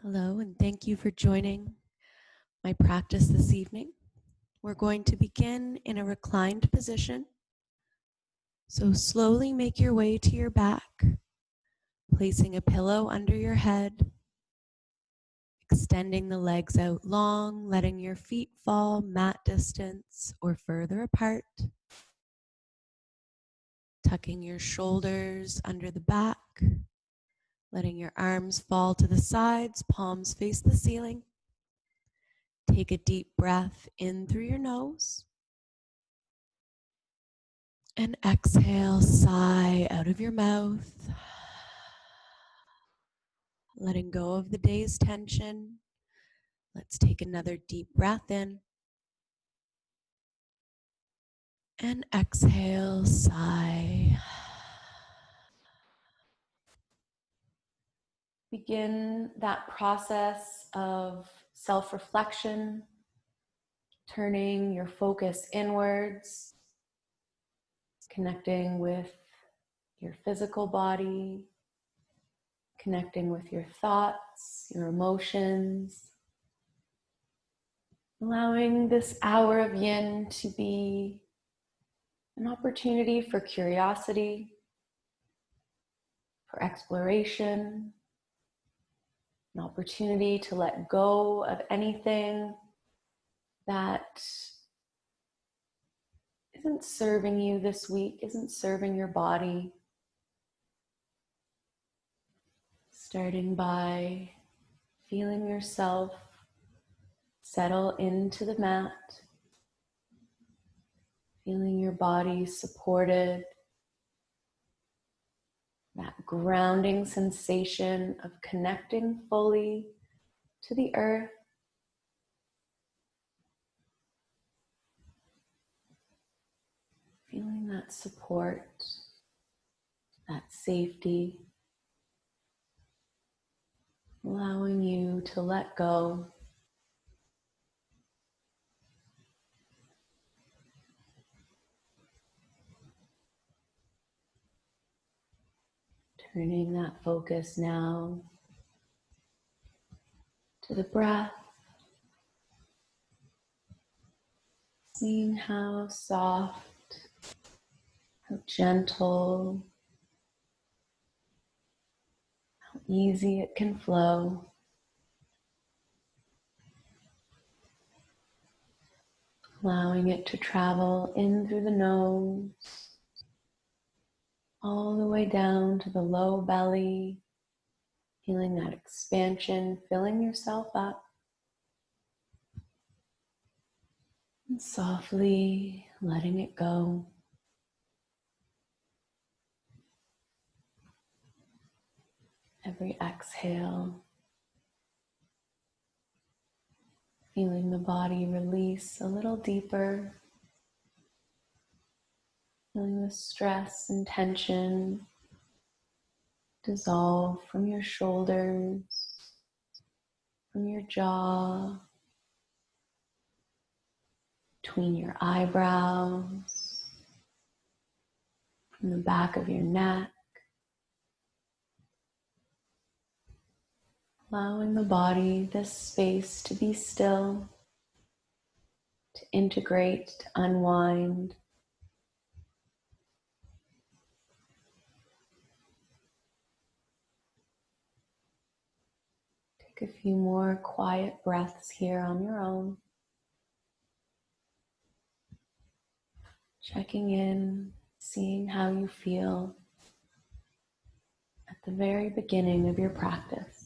Hello, and thank you for joining my practice this evening. We're going to begin in a reclined position. So slowly make your way to your back, placing a pillow under your head, extending the legs out long, letting your feet fall mat distance or further apart, tucking your shoulders under the back, letting your arms fall to the sides, palms face the ceiling. Take a deep breath in through your nose and exhale, sigh out of your mouth, letting go of the day's tension. Let's take another deep breath in and exhale, sigh. Begin that process of self-reflection, turning your focus inwards, connecting with your physical body, connecting with your thoughts, your emotions, allowing this hour of yin to be an opportunity for curiosity, for exploration, an opportunity to let go of anything that isn't serving you this week, isn't serving your body. Starting by feeling yourself settle into the mat, feeling your body supported, that grounding sensation of connecting fully to the earth. Feeling that support, that safety, allowing you to let go. Turning that focus now to the breath, seeing how soft, how gentle, how easy it can flow. Allowing it to travel in through the nose, all the way down to the low belly, feeling that expansion, filling yourself up. And softly letting it go. Every exhale, feeling the body release a little deeper, feeling the stress and tension dissolve from your shoulders, from your jaw, between your eyebrows, from the back of your neck. Allowing the body this space to be still, to integrate, to unwind. Take a few more quiet breaths here on your own. Checking in, seeing how you feel at the very beginning of your practice.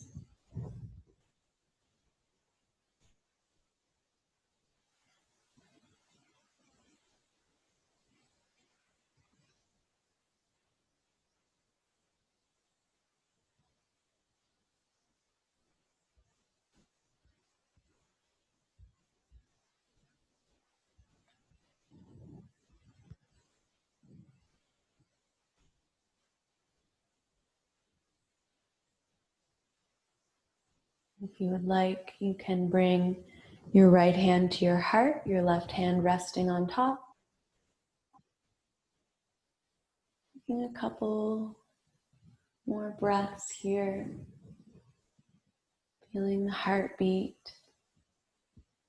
If you would like, you can bring your right hand to your heart, your left hand resting on top. Taking a couple more breaths here. Feeling the heartbeat,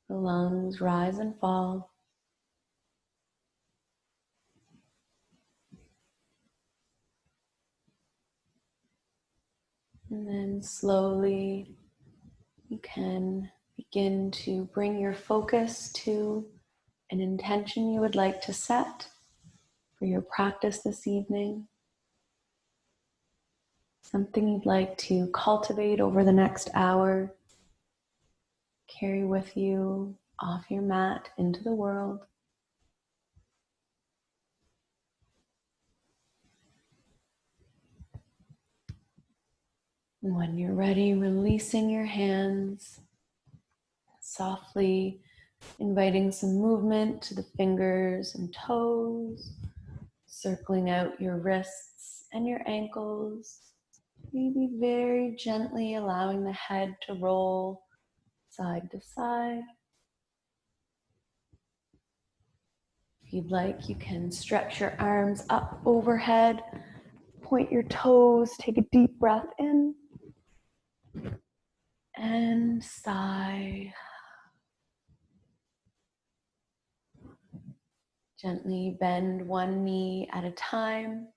the lungs rise and fall. And then slowly you can begin to bring your focus to an intention you would like to set for your practice this evening. Something you'd like to cultivate over the next hour. Carry with you off your mat into the world. And when you're ready, releasing your hands, softly inviting some movement to the fingers and toes, circling out your wrists and your ankles. Maybe very gently allowing the head to roll side to side. If you'd like, you can stretch your arms up overhead, point your toes, take a deep breath in, and sigh. Gently bend one knee at a time,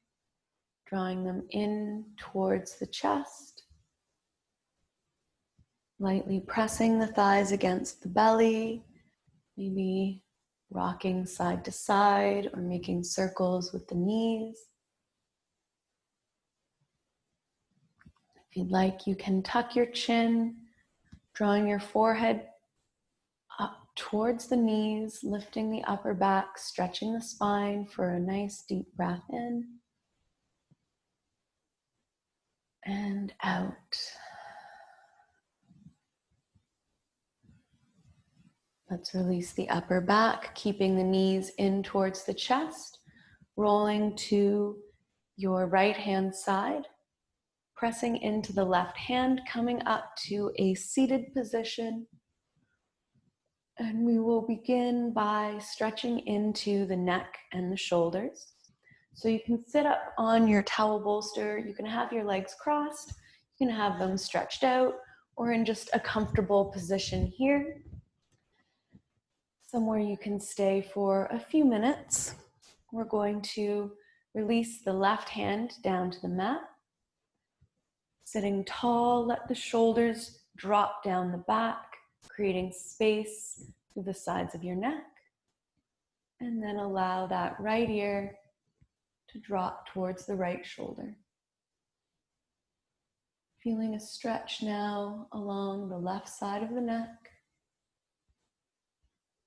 drawing them in towards the chest. Lightly pressing the thighs against the belly, maybe rocking side to side or making circles with the knees. If you'd like, you can tuck your chin, drawing your forehead up towards the knees, lifting the upper back, stretching the spine for a nice deep breath in and out. Let's release the upper back, keeping the knees in towards the chest, rolling to your right hand side, pressing into the left hand, coming up to a seated position. And we will begin by stretching into the neck and the shoulders. So you can sit up on your towel bolster, you can have your legs crossed, you can have them stretched out, or in just a comfortable position here. Somewhere you can stay for a few minutes. We're going to release the left hand down to the mat. Sitting tall, let the shoulders drop down the back, creating space through the sides of your neck. And then allow that right ear to drop towards the right shoulder. Feeling a stretch now along the left side of the neck,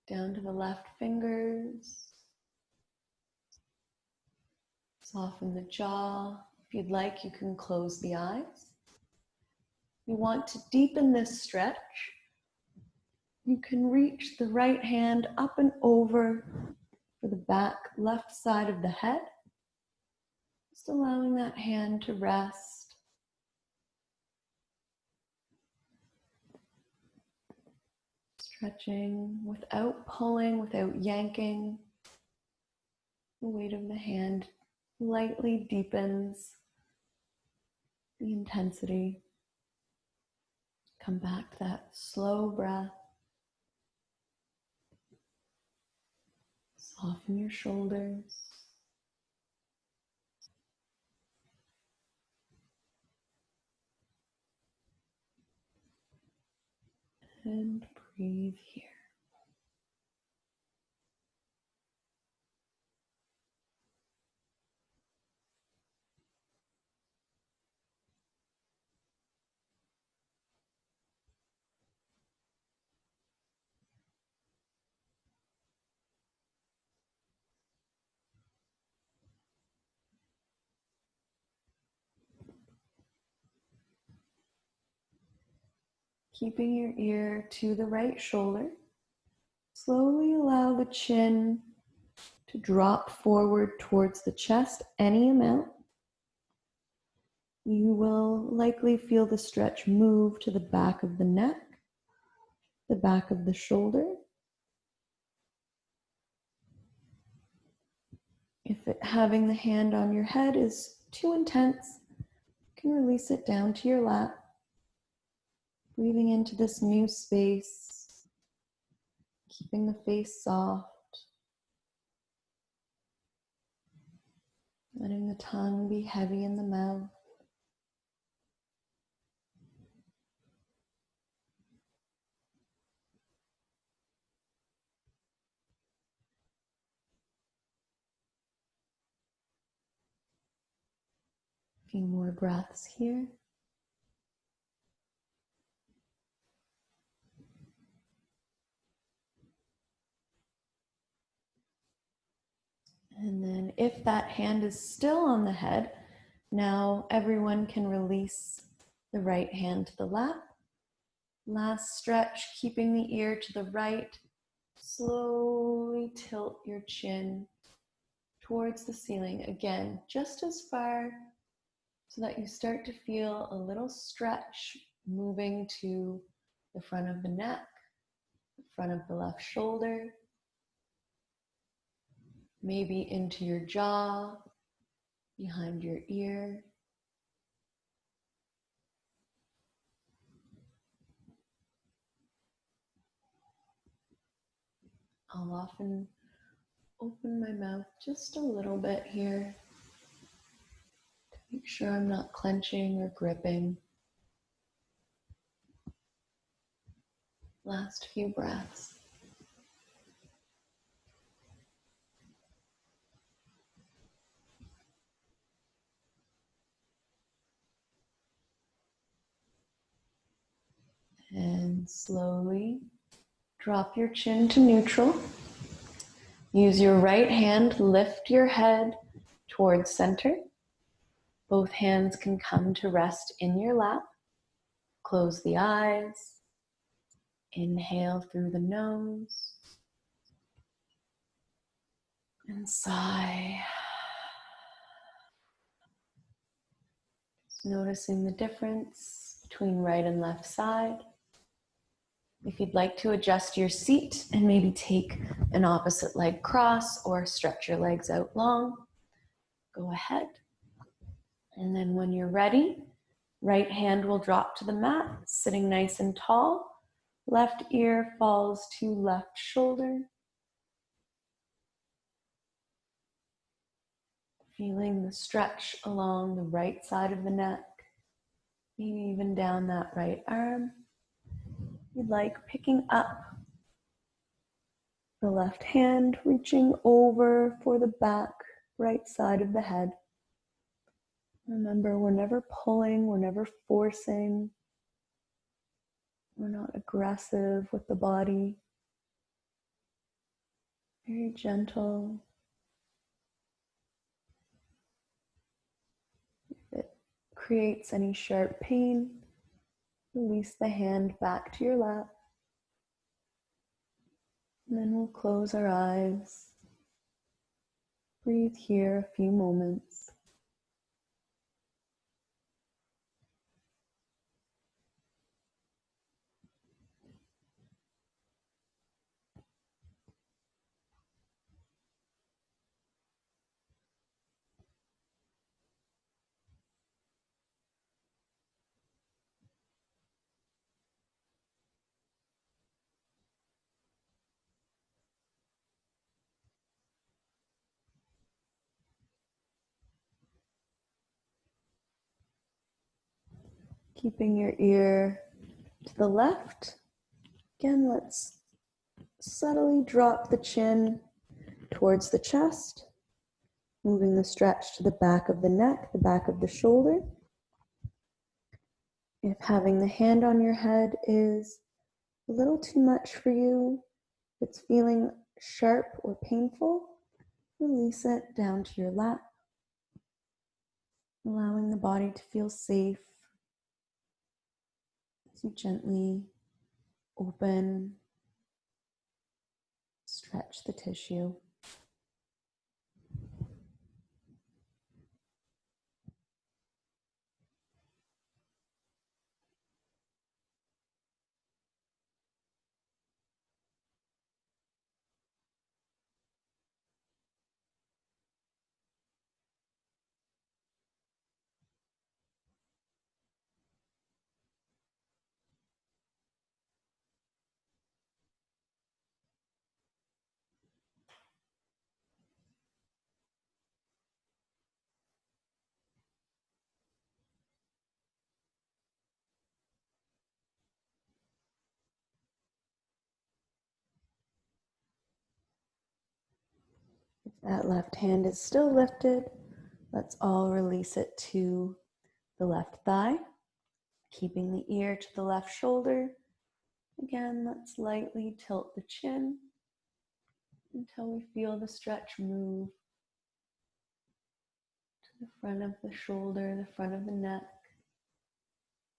down to the left fingers. Soften the jaw. If you'd like, you can close the eyes. You want to deepen this stretch. You can reach the right hand up and over for the back left side of the head. Just allowing that hand to rest. Stretching without pulling, without yanking. The weight of the hand lightly deepens the intensity. Come back to that slow breath. Soften your shoulders. And breathe here. Keeping your ear to the right shoulder, slowly allow the chin to drop forward towards the chest any amount. You will likely feel the stretch move to the back of the neck, the back of the shoulder. If having the hand on your head is too intense, you can release it down to your lap. Breathing into this new space, keeping the face soft, letting the tongue be heavy in the mouth. A few more breaths here. And then if that hand is still on the head, now everyone can release the right hand to the lap. Last stretch, keeping the ear to the right. Slowly tilt your chin towards the ceiling. Again, just as far so that you start to feel a little stretch moving to the front of the neck, the front of the left shoulder, maybe into your jaw, behind your ear. I'll often open my mouth just a little bit here to make sure I'm not clenching or gripping. Last few breaths. And slowly drop your chin to neutral. Use your right hand, lift your head towards center. Both hands can come to rest in your lap. Close the eyes. Inhale through the nose. And sigh. Just noticing the difference between right and left side. If you'd like to adjust your seat and maybe take an opposite leg cross or stretch your legs out long, go ahead. And then when you're ready, right hand will drop to the mat, sitting nice and tall. Left ear falls to left shoulder. Feeling the stretch along the right side of the neck, maybe even down that right arm. You'd like picking up the left hand, reaching over for the back right side of the head. Remember, we're never pulling, we're never forcing. We're not aggressive with the body. Very gentle. If it creates any sharp pain, release the hand back to your lap. And then we'll close our eyes. Breathe here a few moments. Keeping your ear to the left. Again, let's subtly drop the chin towards the chest, moving the stretch to the back of the neck, the back of the shoulder. If having the hand on your head is a little too much for you, if it's feeling sharp or painful, release it down to your lap, allowing the body to feel safe as you gently open, stretch the tissue. That left hand is still lifted. Let's all release it to the left thigh, keeping the ear to the left shoulder. Again, let's lightly tilt the chin until we feel the stretch move to the front of the shoulder, the front of the neck,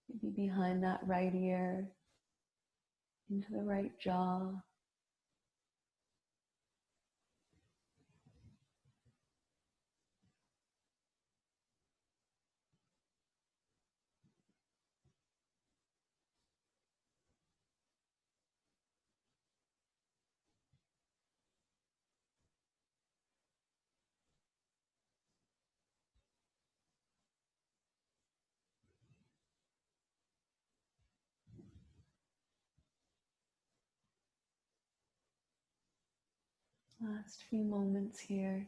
maybe behind that right ear, into the right jaw. Last few moments here.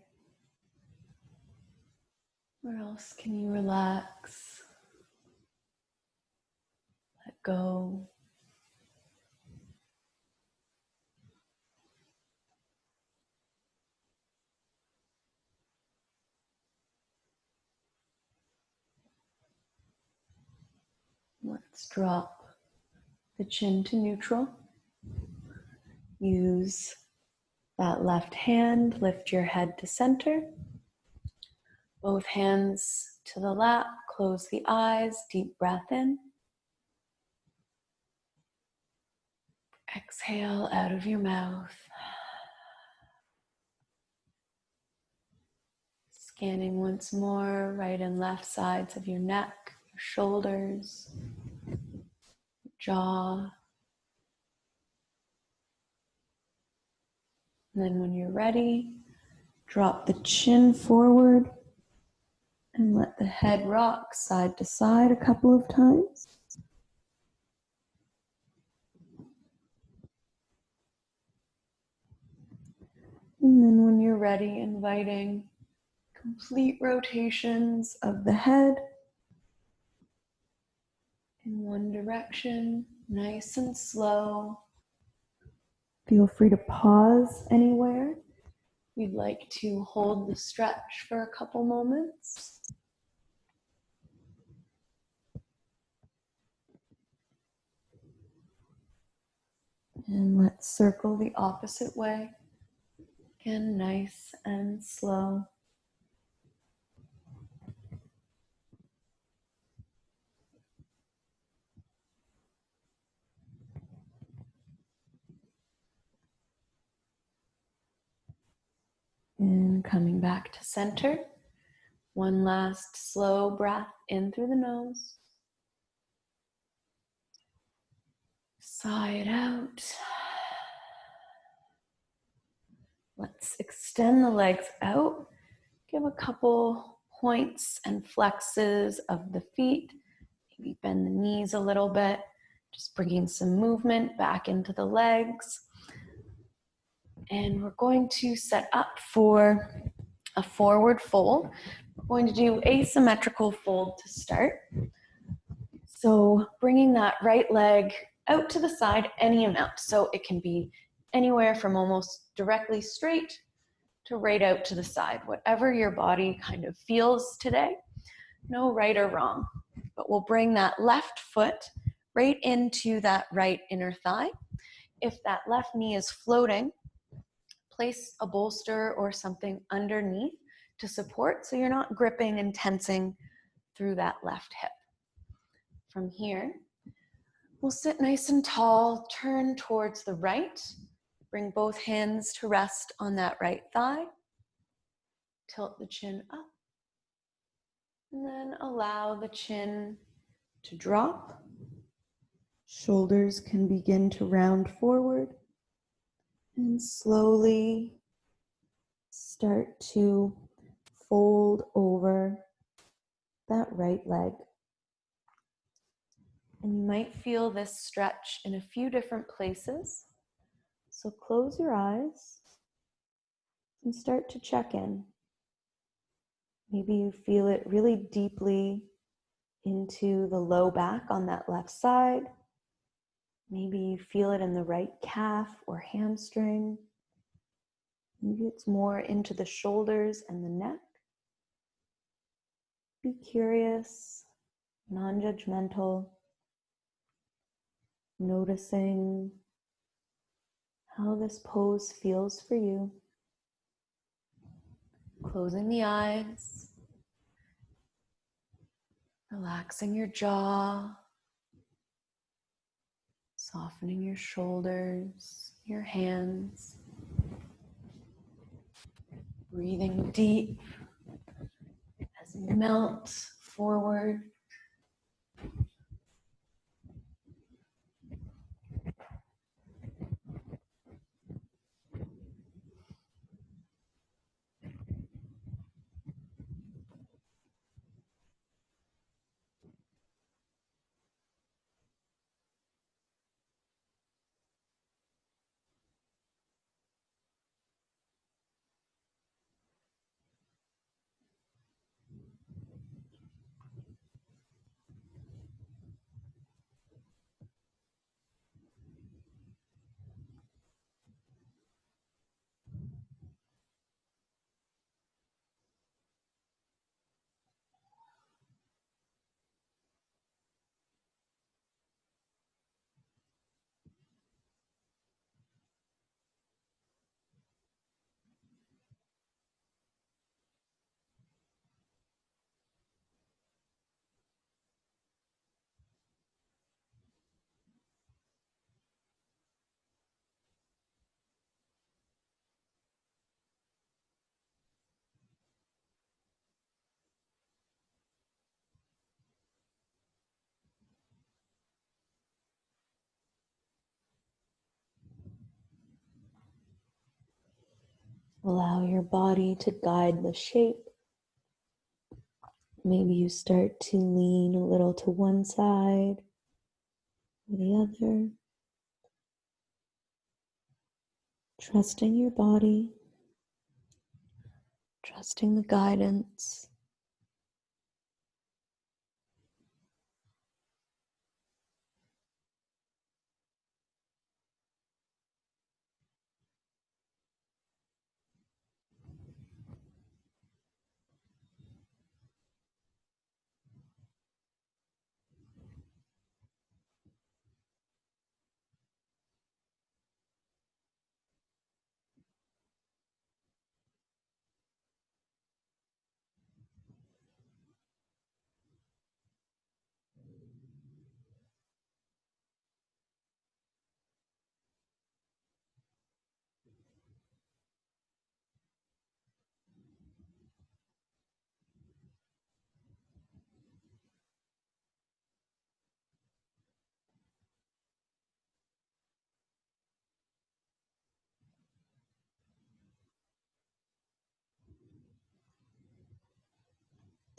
Where else can you relax? Let go. Let's drop the chin to neutral. Use that left hand, lift your head to center. Both hands to the lap, close the eyes, deep breath in. Exhale out of your mouth. Scanning once more, right and left sides of your neck, your shoulders, jaw. And then when you're ready, drop the chin forward and let the head rock side to side a couple of times. And then when you're ready, inviting complete rotations of the head in one direction, nice and slow. Feel free to pause anywhere. We'd like to hold the stretch for a couple moments. And let's circle the opposite way. Again, nice and slow. And coming back to center. One last slow breath in through the nose. Sigh it out. Let's extend the legs out. Give a couple points and flexes of the feet. Maybe bend the knees a little bit. Just bringing some movement back into the legs. And we're going to set up for a forward fold. We're going to do asymmetrical fold to start. So bringing that right leg out to the side any amount. So it can be anywhere from almost directly straight to right out to the side. Whatever your body kind of feels today. No right or wrong. But we'll bring that left foot right into that right inner thigh. If that left knee is floating, place a bolster or something underneath to support so you're not gripping and tensing through that left hip. From here, we'll sit nice and tall, turn towards the right, bring both hands to rest on that right thigh, tilt the chin up, and then allow the chin to drop. Shoulders can begin to round forward. And slowly start to fold over that right leg. And you might feel this stretch in a few different places. So close your eyes and start to check in. Maybe you feel it really deeply into the low back on that left side. Maybe you feel it in the right calf or hamstring. Maybe it's more into the shoulders and the neck. Be curious, non-judgmental, noticing how this pose feels for you. Closing the eyes, relaxing your jaw, softening your shoulders, your hands, breathing deep as you melt forward. Allow your body to guide the shape. Maybe you start to lean a little to one side or the other. Trusting your body, trusting the guidance.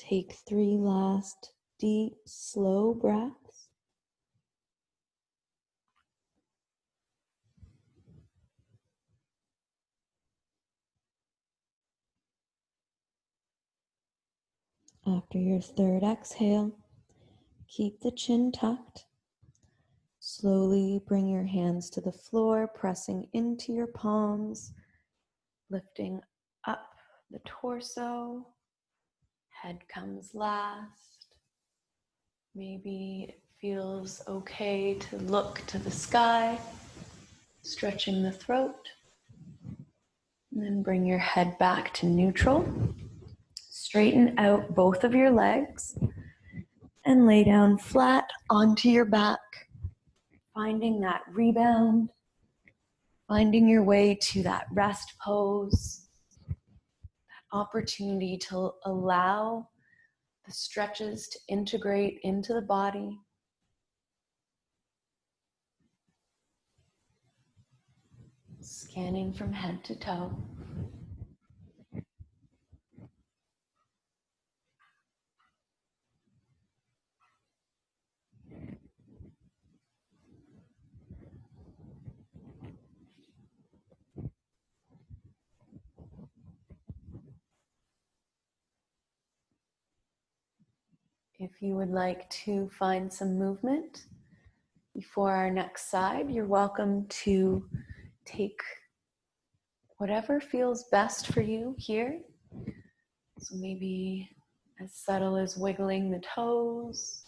Take 3 last deep, slow breaths. After your third exhale, keep the chin tucked. Slowly bring your hands to the floor, pressing into your palms, lifting up the torso. Head comes last. Maybe it feels okay to look to the sky, stretching the throat. And then bring your head back to neutral. Straighten out both of your legs and lay down flat onto your back, finding that rebound, finding your way to that rest pose, that opportunity to allow the stretches to integrate into the body. Scanning from head to toe. If you would like to find some movement before our next side, you're welcome to take whatever feels best for you here. So maybe as subtle as wiggling the toes.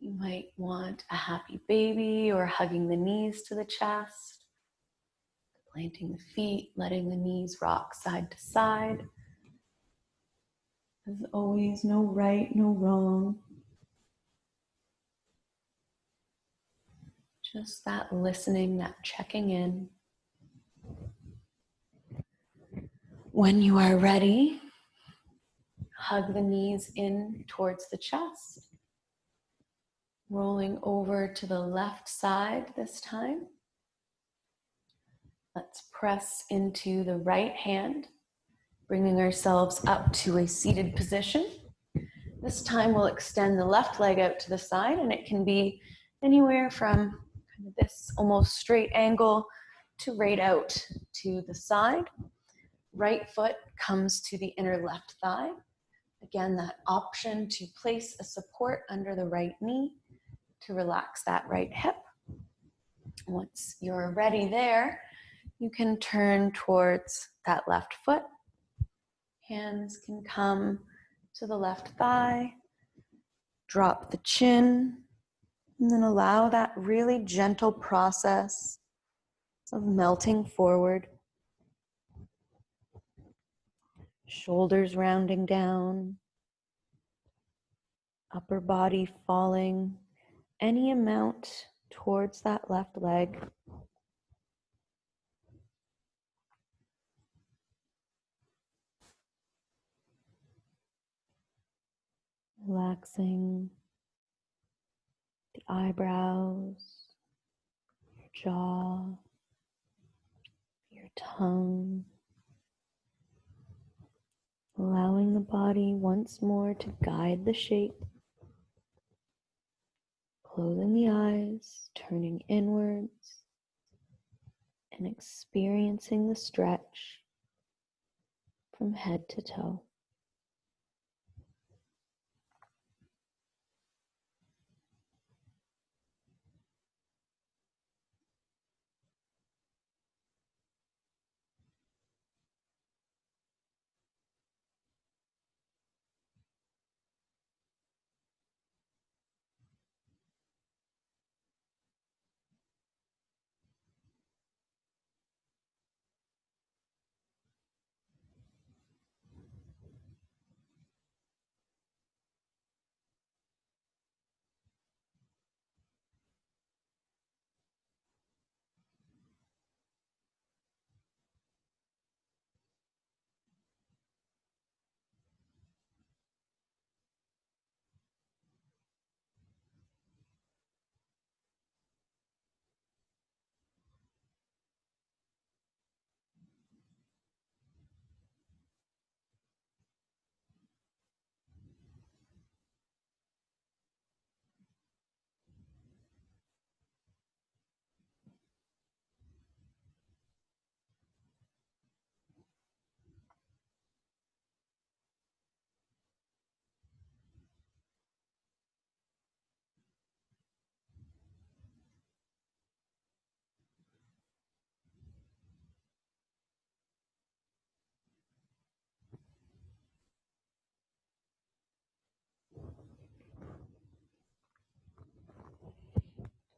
You might want a happy baby or hugging the knees to the chest. Planting the feet, letting the knees rock side to side. There's always no right, no wrong. Just that listening, that checking in. When you are ready, hug the knees in towards the chest. Rolling over to the left side this time. Let's press into the right hand, bringing ourselves up to a seated position. This time we'll extend the left leg out to the side, and it can be anywhere from kind of this almost straight angle to right out to the side. Right foot comes to the inner left thigh. Again, that option to place a support under the right knee to relax that right hip. Once you're ready there, you can turn towards that left foot. Hands can come to the left thigh. Drop the chin, and then allow that really gentle process of melting forward. Shoulders rounding down, upper body falling any amount towards that left leg. Relaxing the eyebrows, your jaw, your tongue. Allowing the body once more to guide the shape. Closing the eyes, turning inwards, and experiencing the stretch from head to toe.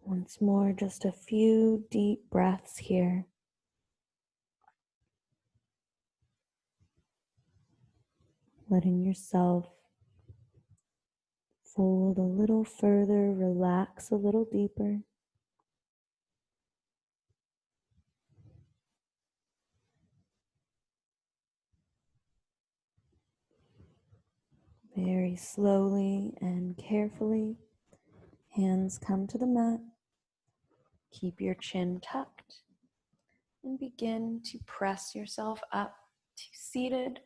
Once more, just a few deep breaths here. Letting yourself fold a little further, relax a little deeper. Very slowly and carefully, hands come to the mat. Keep your chin tucked and begin to press yourself up to seated.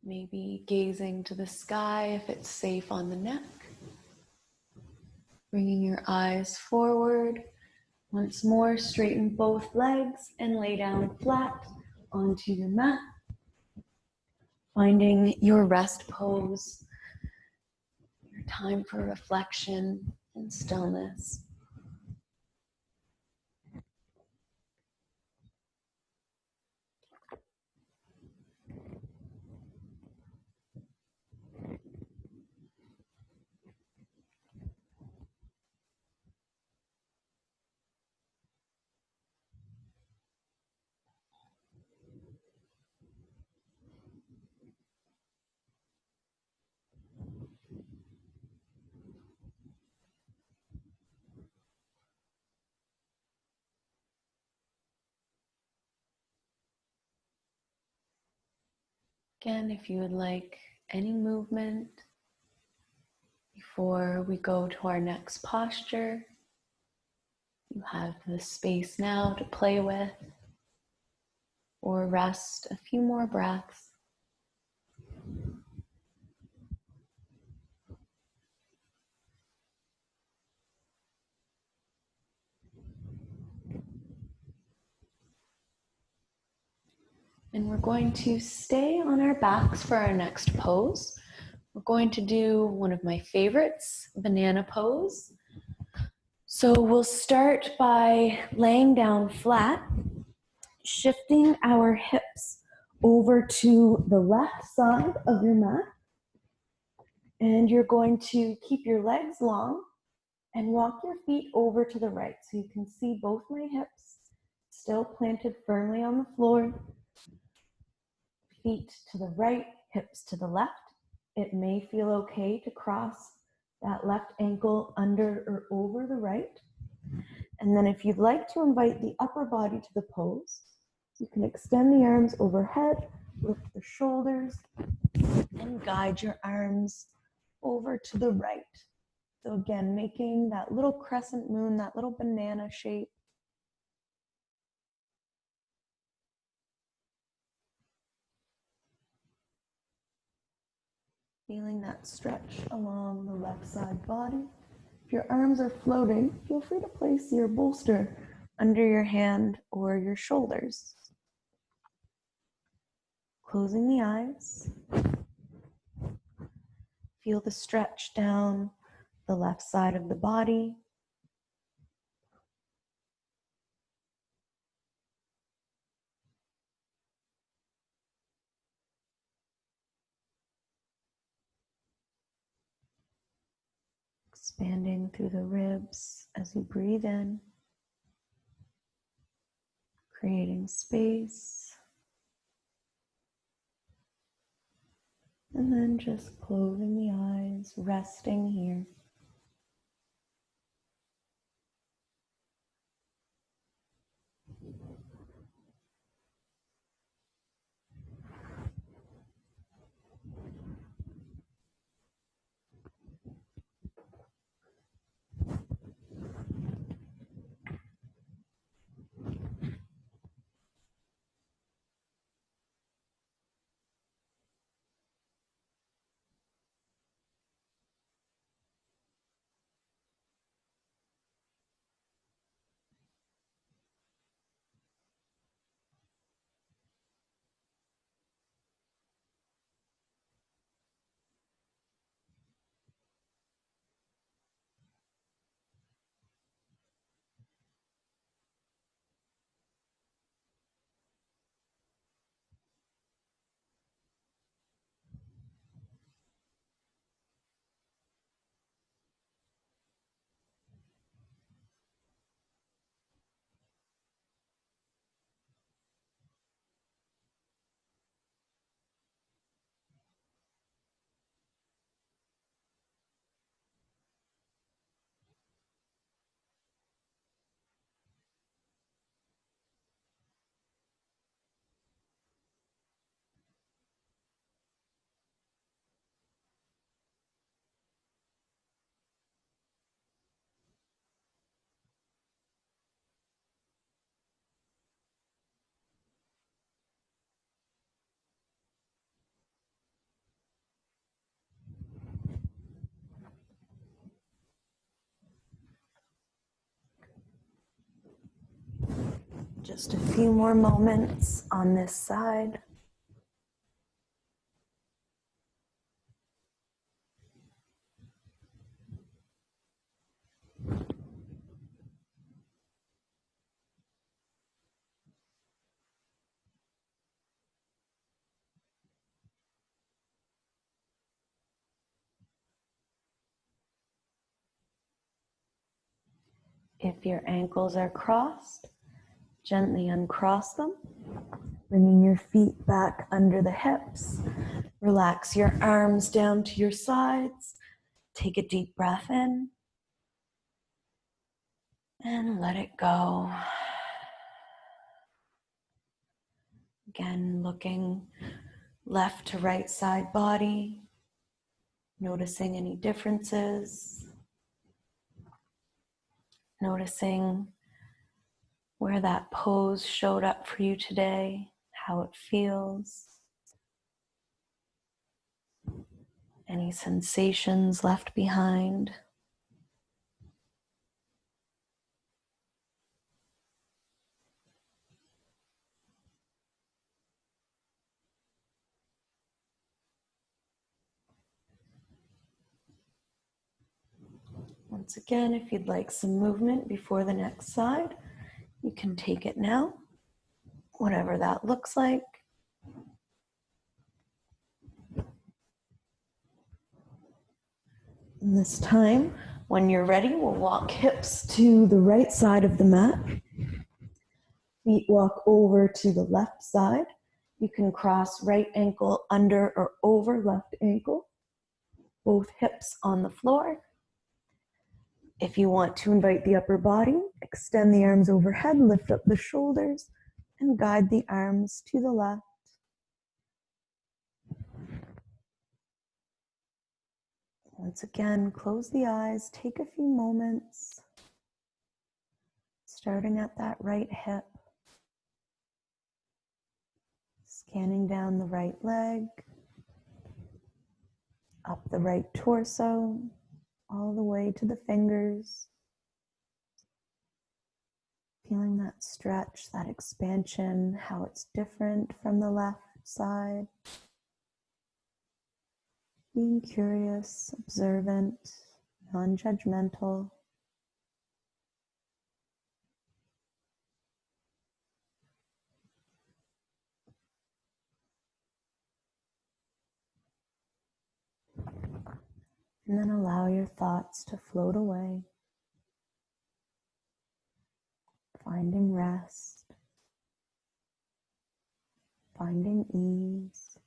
Maybe gazing to the sky if it's safe on the neck. Bringing your eyes forward. Once more, straighten both legs and lay down flat onto your mat. Finding your rest pose, your time for reflection and stillness. Again, if you would like any movement before we go to our next posture, you have the space now to play with or rest a few more breaths. And we're going to stay on our backs for our next pose. We're going to do one of my favorites, banana pose. So we'll start by laying down flat, shifting our hips over to the left side of your mat. And you're going to keep your legs long and walk your feet over to the right. So you can see both my hips still planted firmly on the floor. Feet to the right, hips to the left. It may feel okay to cross that left ankle under or over the right. And then if you'd like to invite the upper body to the pose, you can extend the arms overhead, lift the shoulders, and guide your arms over to the right. So again, making that little crescent moon, that little banana shape. Feeling that stretch along the left side body. If your arms are floating, feel free to place your bolster under your hand or your shoulders. Closing the eyes. Feel the stretch down the left side of the body. Expanding through the ribs as you breathe in. Creating space. And then just closing the eyes, resting here. Just a few more moments on this side. If your ankles are crossed, gently uncross them, bringing your feet back under the hips. Relax your arms down to your sides. Take a deep breath in and let it go. Again, looking left to right side body, noticing any differences, noticing where that pose showed up for you today, how it feels, any sensations left behind. Once again, if you'd like some movement before the next side, you can take it now, whatever that looks like. And this time, when you're ready, we'll walk hips to the right side of the mat. Feet walk over to the left side. You can cross right ankle under or over left ankle. Both hips on the floor. If you want to invite the upper body, extend the arms overhead, lift up the shoulders, and guide the arms to the left. Once again, close the eyes, take a few moments, starting at that right hip, scanning down the right leg, up the right torso, all the way to the fingers. Feeling that stretch, that expansion, how it's different from the left side. Being curious, observant, non-judgmental. And then allow your thoughts to float away, finding rest, finding ease.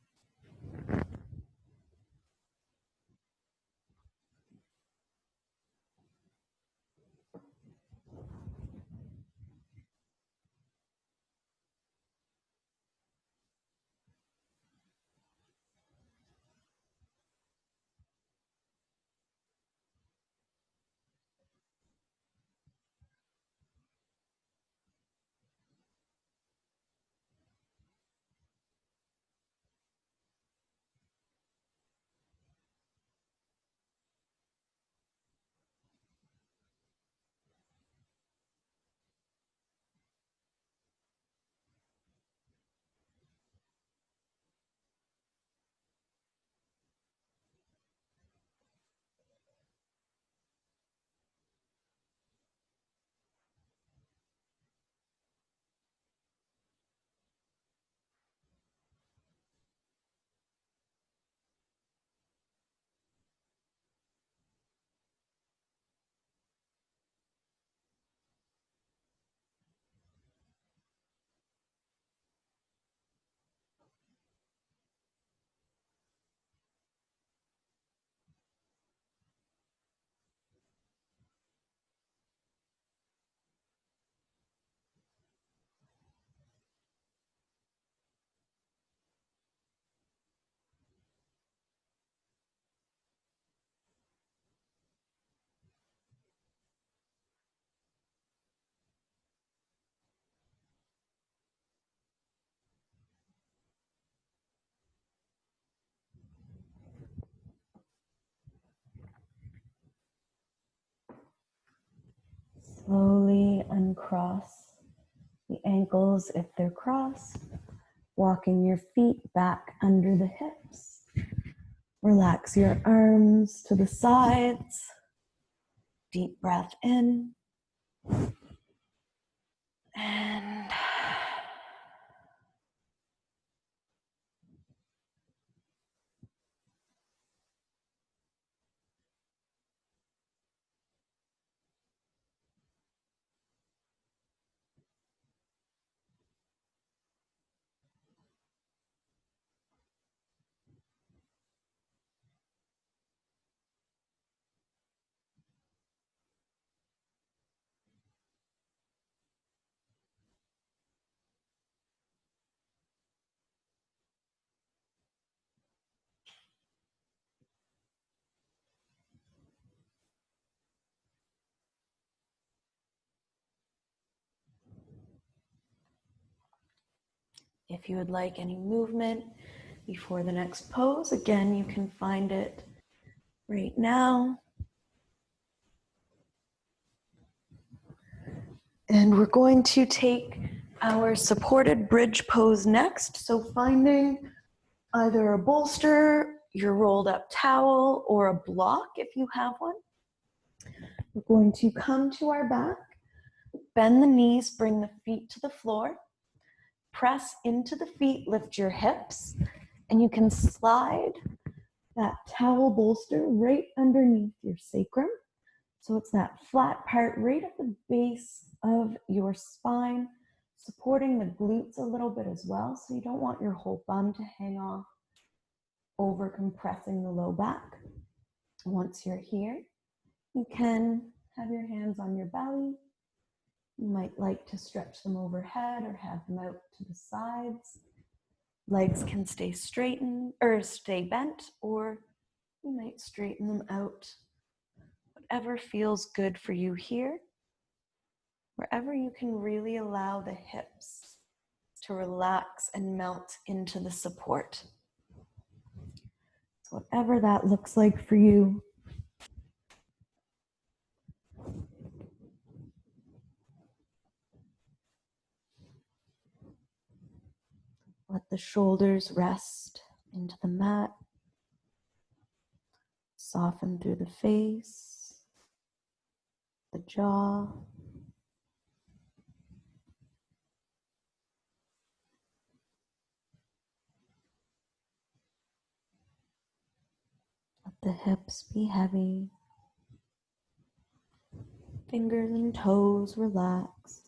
Slowly uncross the ankles if they're crossed, walking your feet back under the hips. Relax your arms to the sides. Deep breath in. And If you would like any movement before the next pose, again, you can find it right now. And we're going to take our supported bridge pose next. So finding either a bolster, your rolled up towel, or a block if you have one. We're going to come to our back, bend the knees, bring the feet to the floor, press into the feet, lift your hips, and you can slide that towel bolster right underneath your sacrum. So it's that flat part right at the base of your spine, supporting the glutes a little bit as well. So you don't want your whole bum to hang off, over compressing the low back. Once you're here, you can have your hands on your belly. You might like to stretch them overhead or have them out to the sides. Legs can stay straightened or stay bent, or you might straighten them out. Whatever feels good for you here, wherever you can really allow the hips to relax and melt into the support. So whatever that looks like for you. Let the shoulders rest into the mat. Soften through the face, the jaw. Let the hips be heavy. Fingers and toes relaxed.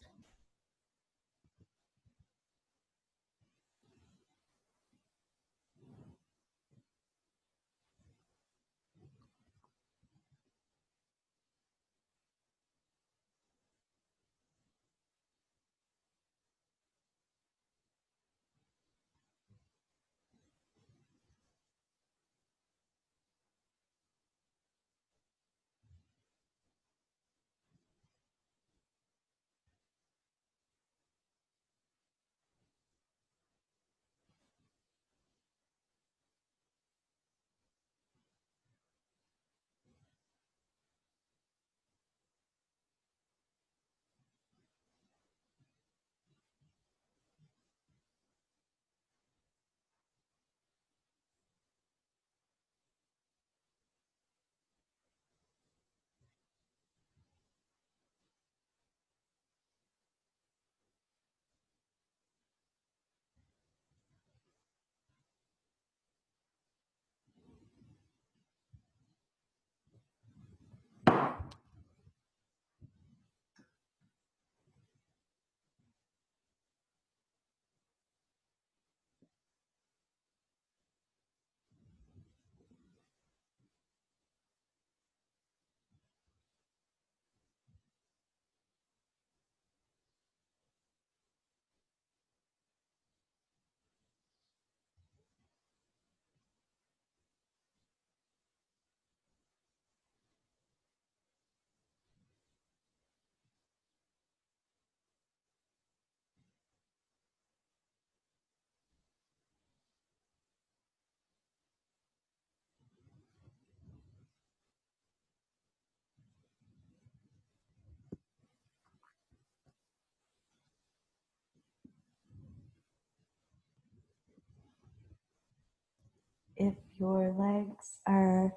If your legs are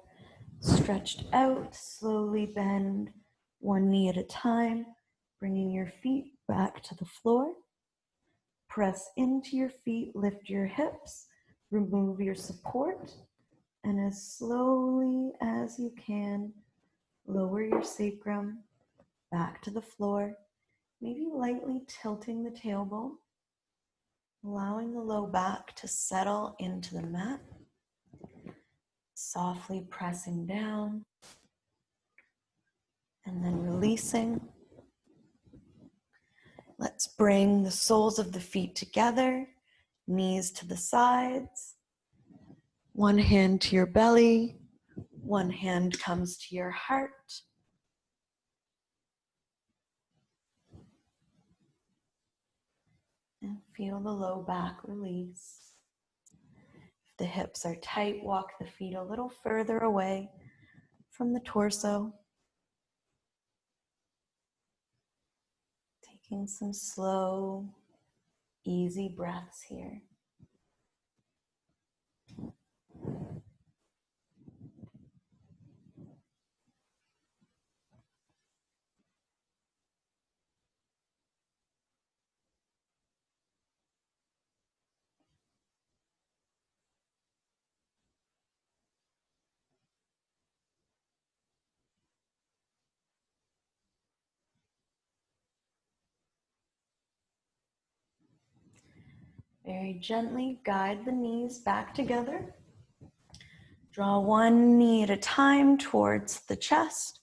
stretched out, slowly bend one knee at a time, bringing your feet back to the floor. Press into your feet, lift your hips, remove your support, and as slowly as you can, lower your sacrum back to the floor, maybe lightly tilting the tailbone, allowing the low back to settle into the mat. Softly pressing down and then releasing. Let's bring the soles of the feet together, knees to the sides. One hand to your belly, one hand comes to your heart. And feel the low back release. If the hips are tight, walk the feet a little further away from the torso. Taking some slow, easy breaths here. Very gently guide the knees back together. Draw one knee at a time towards the chest.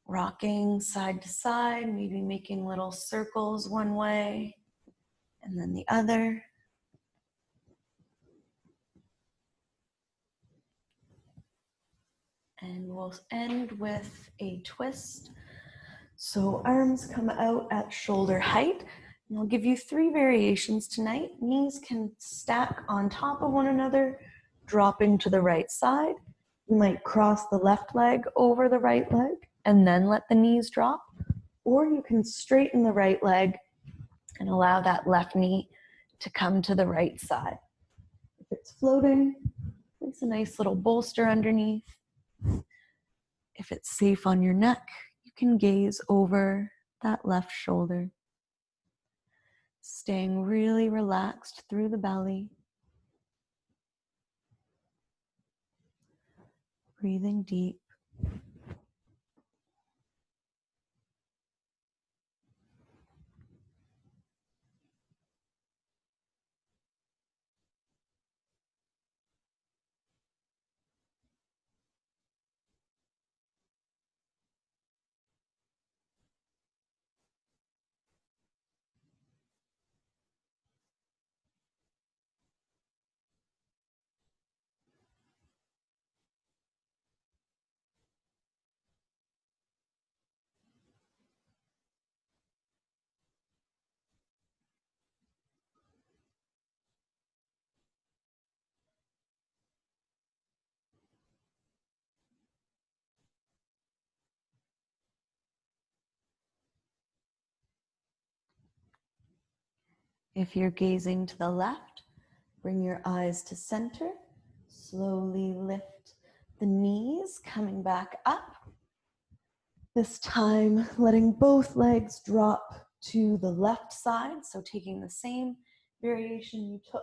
Rocking side to side, maybe making little circles one way and then the other. And we'll end with a twist. So arms come out at shoulder height. And I'll give you 3 variations tonight. Knees can stack on top of one another, dropping to the right side. You might cross the left leg over the right leg and then let the knees drop. Or you can straighten the right leg and allow that left knee to come to the right side. If it's floating, place a nice little bolster underneath. If it's safe on your neck, you can gaze over that left shoulder. Staying really relaxed through the belly. Breathing deep. If you're gazing to the left, bring your eyes to center. Slowly lift the knees, coming back up. This time, letting both legs drop to the left side. So taking the same variation you took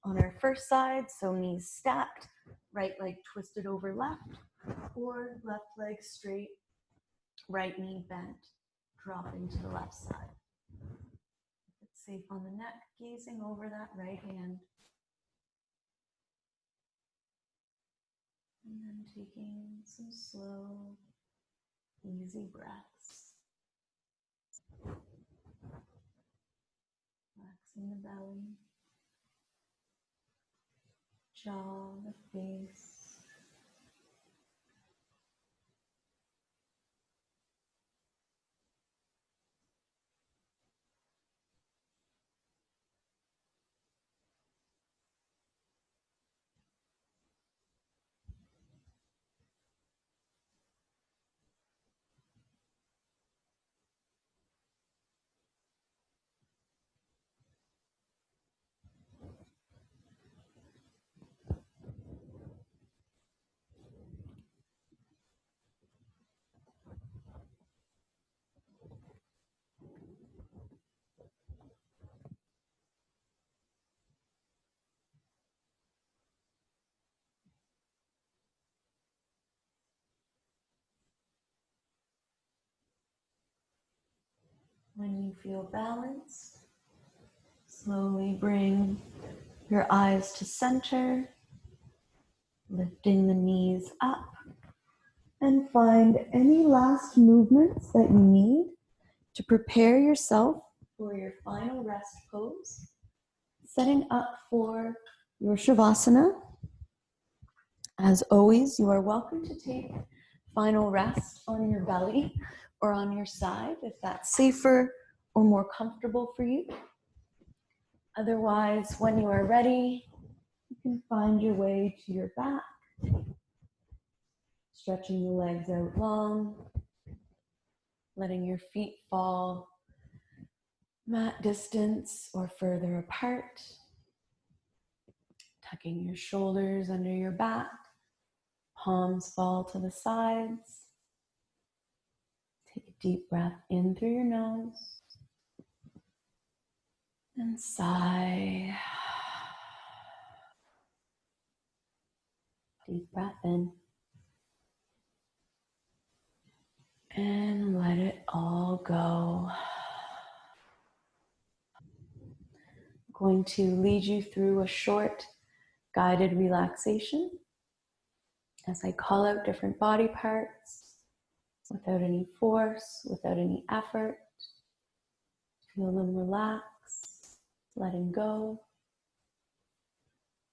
on our first side. So knees stacked, right leg twisted over left, or left leg straight, right knee bent, dropping to the left side. If it's safe on the neck, gazing over that right hand. And then taking some slow, easy breaths. Relaxing the belly, jaw, the face. When you feel balanced, slowly bring your eyes to center, lifting the knees up, and find any last movements that you need to prepare yourself for your final rest pose, setting up for your Shavasana. As always, you are welcome to take final rest on your belly or on your side if that's safer or more comfortable for you. Otherwise, when you are ready, you can find your way to your back, stretching the legs out long, letting your feet fall mat distance or further apart, tucking your shoulders under your back, palms fall to the sides. Take a deep breath in through your nose and sigh. Deep breath in and let it all go. I'm going to lead you through a short guided relaxation as I call out different body parts without any force, without any effort. Feel them relax, letting go.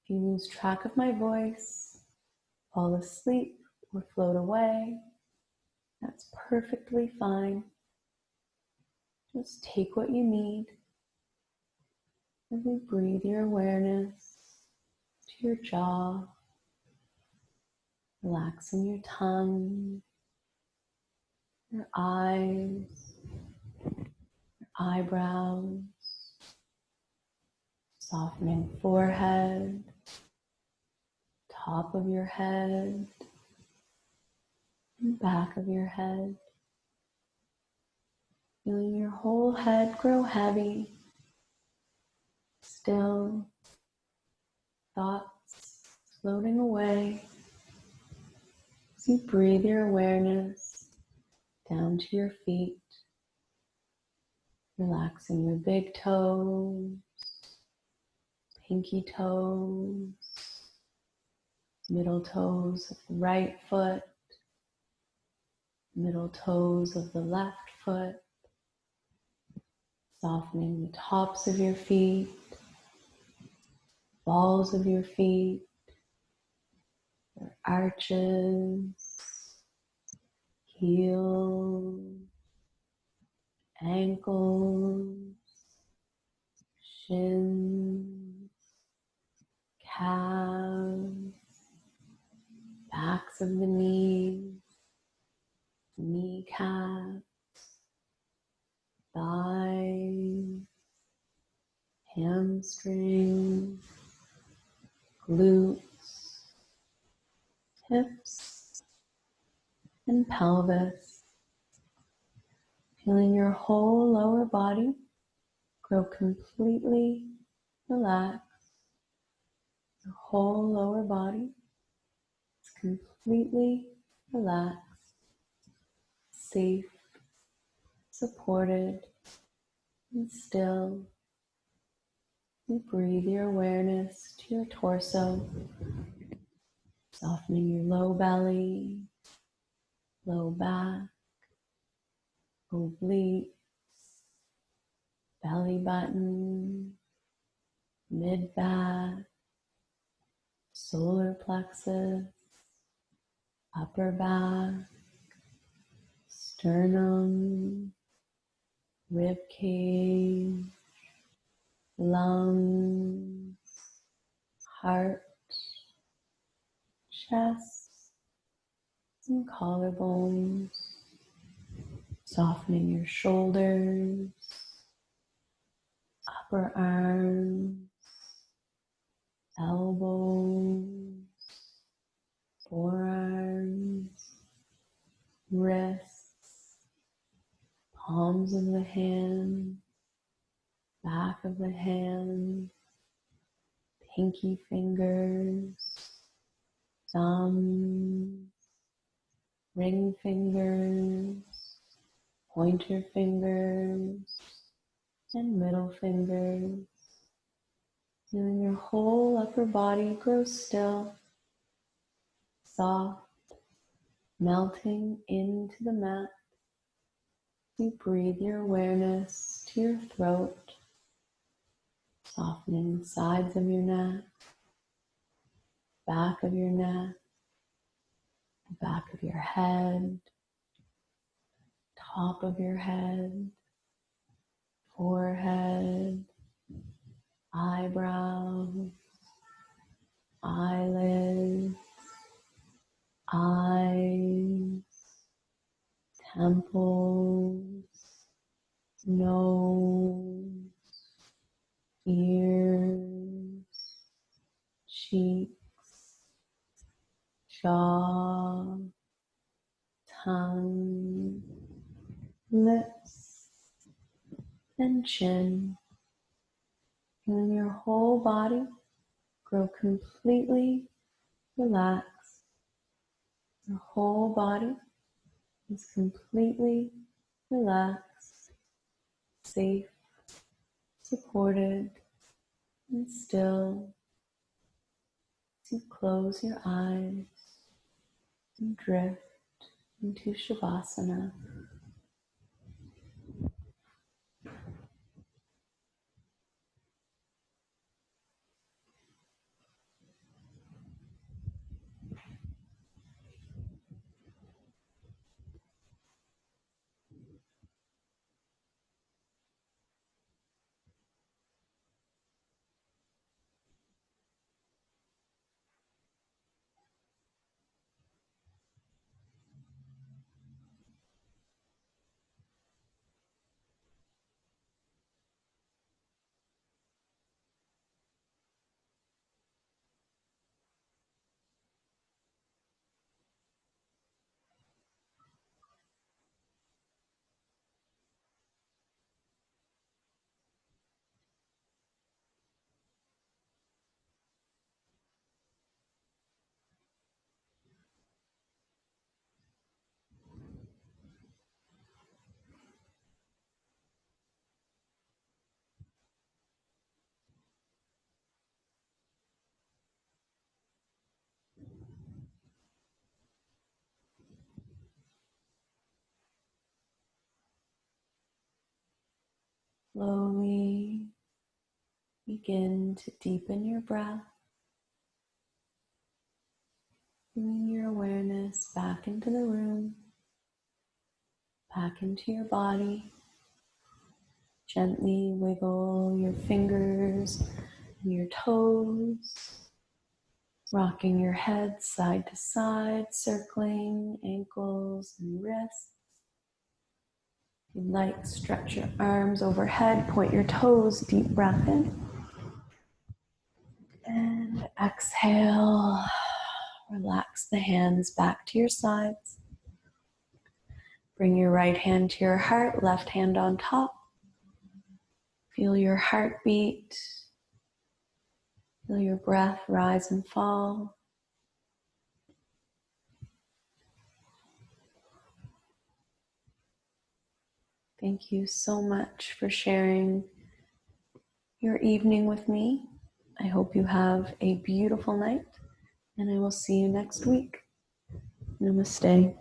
If you lose track of my voice, fall asleep or float away, that's perfectly fine. Just take what you need as you breathe your awareness to your jaw, relaxing your tongue, your eyes, your eyebrows, softening forehead, top of your head, and back of your head. Feeling your whole head grow heavy, still, thoughts floating away as you breathe your awareness down to your feet, relaxing your big toes, pinky toes, middle toes of the right foot, middle toes of the left foot, softening the tops of your feet, balls of your feet, your arches, heels, ankles, shins, calves, backs of the knees, kneecaps, thighs, hamstrings, glutes, hips, and pelvis. Feeling your whole lower body grow completely relaxed. Your whole lower body is completely relaxed, safe, supported, and still. You breathe your awareness to your torso, softening your low belly, low back, obliques, belly button, mid-back, solar plexus, upper back, sternum, rib cage, lungs, heart, chest, and collarbones, softening your shoulders, upper arms, elbows, forearms, wrists, palms of the hand, back of the hand, pinky fingers, thumbs, ring fingers, pointer fingers, and middle fingers. Feeling your whole upper body grow still, soft, melting into the mat. You breathe your awareness to your throat, softening the sides of your neck, back of your neck, the back of your head, top of your head, forehead, eyebrows, eyelids, eyes, temples, nose, ears, cheeks, jaw, tongue, lips, and chin. And your whole body grow completely relaxed. Your whole body is completely relaxed, safe, supported, and still. To close your eyes and drift into Shavasana. Slowly begin to deepen your breath, bringing your awareness back into the room, back into your body. Gently wiggle your fingers and your toes, rocking your head side to side, circling ankles and wrists. If you'd like, stretch your arms overhead, point your toes, deep breath in. And exhale, relax the hands back to your sides. Bring your right hand to your heart, left hand on top. Feel your heartbeat. Feel your breath rise and fall. Thank you so much for sharing your evening with me. I hope you have a beautiful night, and I will see you next week. Namaste.